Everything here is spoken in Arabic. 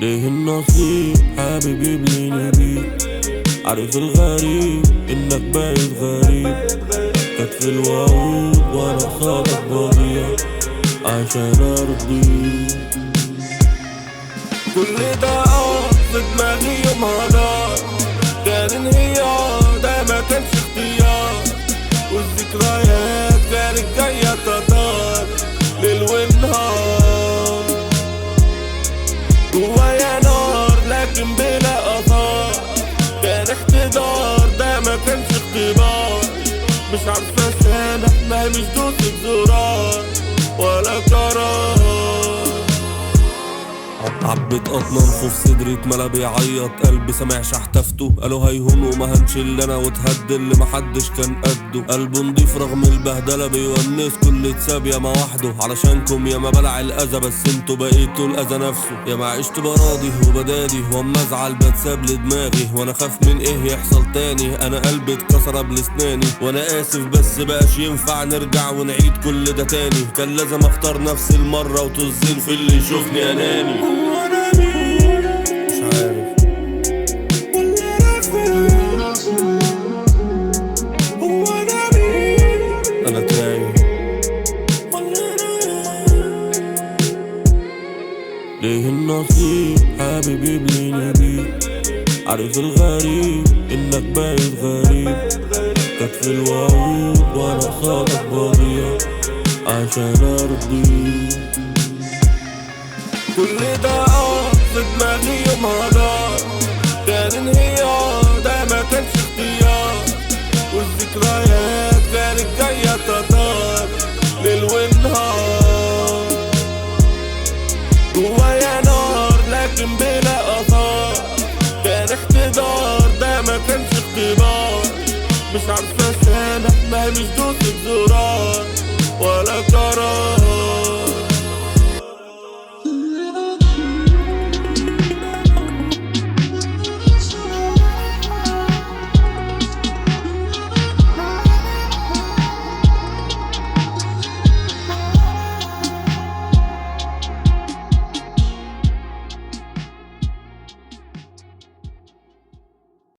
ليه النصيب حابب يبليني بيك؟ عارف الغريب انك بايت غريب. كانت في الوعود وانا قصادك بضيع عشان ارضيك. كل ده في دماغي يومها دار، كان انهيار ده ما كانش اختيار. والذكريات كانت جاية تدار ليل ونهار. جوايا نار لكن بلا اثار، كان احتضار ده ما كانش اختبار. مش عارفة اسامح ما مش دوسة زرار ولا قرار. عبيت قطنة في صدري اتملى بيعيط قلبي سامع شحتفته. قالوا هيهون وما هنش الا انا واتهد اللي محدش كان قده. قلبه نضيف رغم البهدلة بيونس كل اتساب ياما وحده. علشانكم ياما بلع الاذى بس انتوا بقيتوا الاذى نفسه. ياما عشت براضي وبدادي واما ازعل بتساب لدماغي. وانا خاف من ايه يحصل تاني، انا قلبي اتكسر قبل اسناني. وانا اسف بس بقاش ينفع نرجع ونعيد كل ده تاني. كان لازم اختار نفسي المرة وتزين في اللي يشوفني اناني. أنا تايه. ليه النصيب حابب يبليني بيك؟ عارف الغريب إنك بايت غريب. كانت في الوعود وأنا قصادك بضيع عشان أرضيك. كل ده في دماغي يومها دار، كان انهيار ده ما كانش اختيار. والذكريات كانت جاية تدار ليل ونهار. جوايا نار لكن بلا اثار، كان احتضار ده ما كانش اختبار. مش عارفة اسامح ما مش